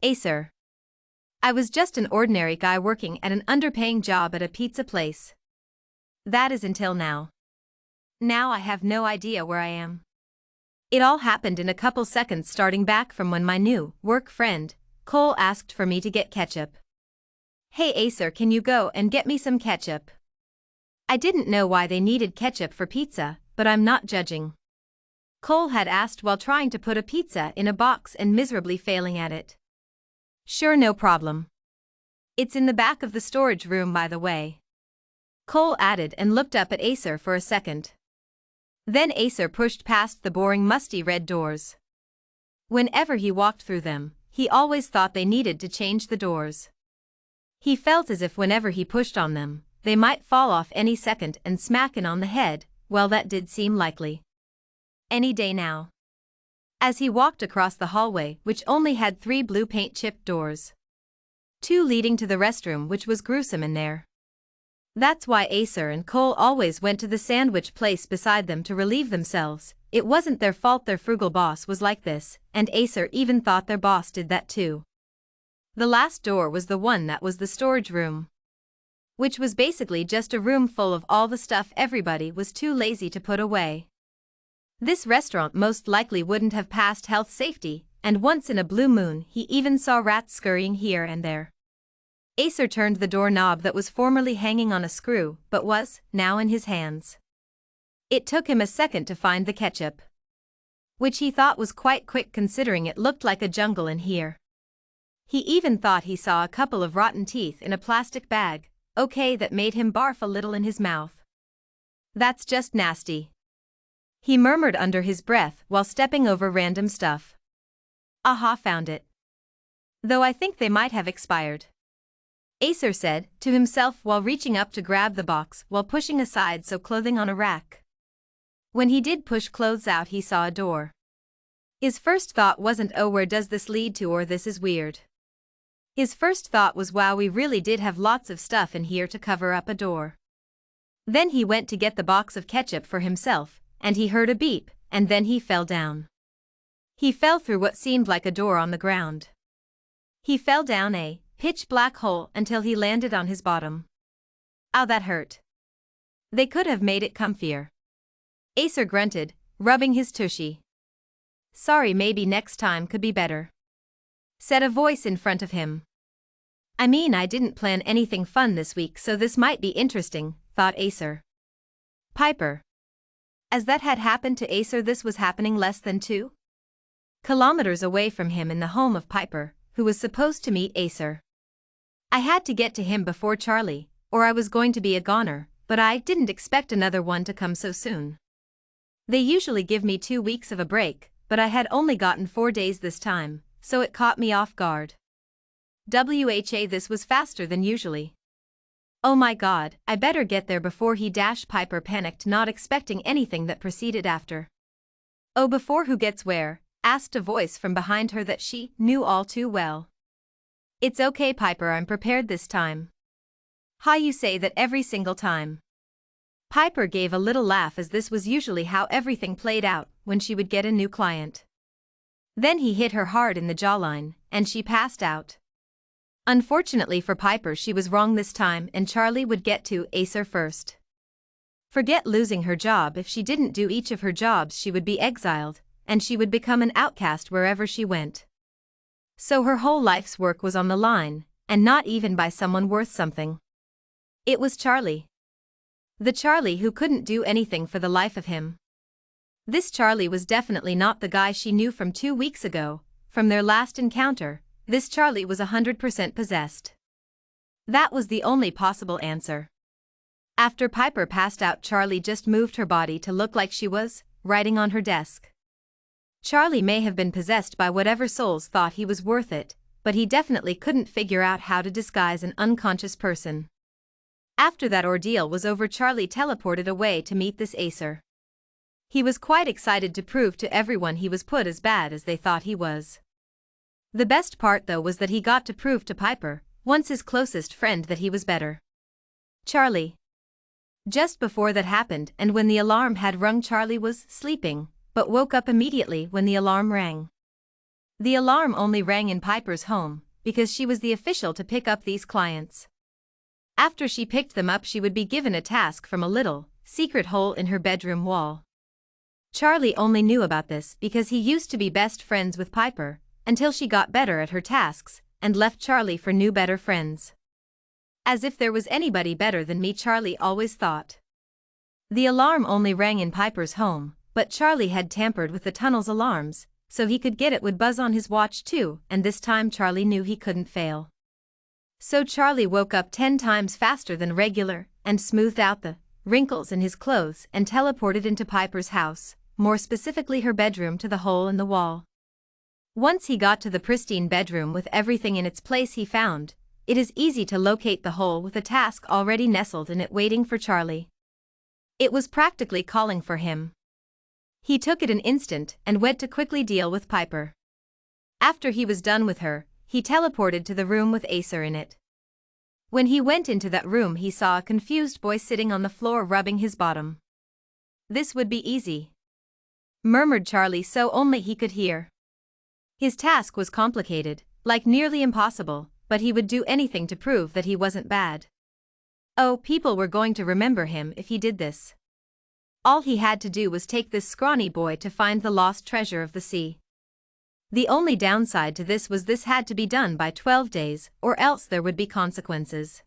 Acer. I was just an ordinary guy working at an underpaying job at a pizza place. That is until now. Now I have no idea where I am. It all happened in a couple seconds starting back from when my new work friend, Cole, asked for me to get ketchup. Hey Acer, can you go and get me some ketchup? I didn't know why they needed ketchup for pizza, but I'm not judging. Cole had asked while trying to put a pizza in a box and miserably failing at it. Sure, no problem. It's in the back of the storage room, by the way. Cole added and looked up at Acer for a second. Then Acer pushed past the boring musty red doors. Whenever he walked through them, he always thought they needed to change the doors. He felt as if whenever he pushed on them, they might fall off any second and smack him on the head. Well, that did seem likely. Any day now. As he walked across the hallway, which only had 3 blue paint-chipped doors. 2 leading to the restroom, which was gruesome in there. That's why Acer and Cole always went to the sandwich place beside them to relieve themselves. It wasn't their fault their frugal boss was like this, and Acer even thought their boss did that too. The last door was the one that was the storage room. Which was basically just a room full of all the stuff everybody was too lazy to put away. This restaurant most likely wouldn't have passed health safety, and once in a blue moon he even saw rats scurrying here and there. Acer turned the doorknob that was formerly hanging on a screw but was now in his hands. It took him a second to find the ketchup, which he thought was quite quick considering it looked like a jungle in here. He even thought he saw a couple of rotten teeth in a plastic bag. Okay, that made him barf a little in his mouth. That's just nasty, he murmured under his breath while stepping over random stuff. Aha, found it. Though I think they might have expired, Acer said to himself while reaching up to grab the box while pushing aside some clothing on a rack. When he did push clothes out, he saw a door. His first thought wasn't, oh, where does this lead to, or this is weird. His first thought was, wow, we really did have lots of stuff in here to cover up a door. Then he went to get the box of ketchup for himself, and he heard a beep, and then he fell down. He fell through what seemed like a door on the ground. He fell down a pitch-black hole until he landed on his bottom. Ow, that hurt. They could have made it comfier. Acer grunted, rubbing his tushy. Sorry, maybe next time could be better, said a voice in front of him. I mean, I didn't plan anything fun this week, so this might be interesting, thought Acer. Piper. As that had happened to Acer, this was happening less than 2 kilometers away from him in the home of Piper, who was supposed to meet Acer. I had to get to him before Charlie, or I was going to be a goner, but I didn't expect another one to come so soon. They usually give me 2 weeks of a break, but I had only gotten 4 days this time, so it caught me off guard. Wha, this was faster than usually. Oh my god, I better get there before he dash. Piper panicked, not expecting anything that proceeded after. Oh, before who gets where? Asked a voice from behind her that she knew all too well. It's okay, Piper, I'm prepared this time. Ha, you say that every single time. Piper gave a little laugh, as this was usually how everything played out when she would get a new client. Then he hit her hard in the jawline, and she passed out. Unfortunately for Piper, she was wrong this time, and Charlie would get to Acer first. Forget losing her job. If she didn't do each of her jobs, she would be exiled, and she would become an outcast wherever she went. So her whole life's work was on the line, and not even by someone worth something. It was Charlie. The Charlie who couldn't do anything for the life of him. This Charlie was definitely not the guy she knew from 2 weeks ago. From their last encounter, this Charlie was 100% possessed. That was the only possible answer. After Piper passed out, Charlie just moved her body to look like she was writing on her desk. Charlie may have been possessed by whatever souls thought he was worth it, but he definitely couldn't figure out how to disguise an unconscious person. After that ordeal was over, Charlie teleported away to meet this Acer. He was quite excited to prove to everyone he was put as bad as they thought he was. The best part, though, was that he got to prove to Piper, once his closest friend, that he was better. Charlie. Just before that happened, and when the alarm had rung, Charlie was sleeping, but woke up immediately when the alarm rang. The alarm only rang in Piper's home, because she was the official to pick up these clients. After she picked them up, she would be given a task from a little, secret hole in her bedroom wall. Charlie only knew about this because he used to be best friends with Piper, until she got better at her tasks, and left Charlie for new better friends. As if there was anybody better than me, Charlie always thought. The alarm only rang in Piper's home, but Charlie had tampered with the tunnel's alarms, so he could get it would buzz on his watch too, and this time Charlie knew he couldn't fail. So Charlie woke up 10 times faster than regular, and smoothed out the wrinkles in his clothes and teleported into Piper's house, more specifically her bedroom, to the hole in the wall. Once he got to the pristine bedroom with everything in its place, he found it is easy to locate the hole with a task already nestled in it waiting for Charlie. It was practically calling for him. He took it an instant and went to quickly deal with Piper. After he was done with her, he teleported to the room with Acer in it. When he went into that room, he saw a confused boy sitting on the floor rubbing his bottom. "This would be easy," murmured Charlie, so only he could hear. His task was complicated, like nearly impossible, but he would do anything to prove that he wasn't bad. Oh, people were going to remember him if he did this. All he had to do was take this scrawny boy to find the lost treasure of the sea. The only downside to this was this had to be done by 12 days, or else there would be consequences.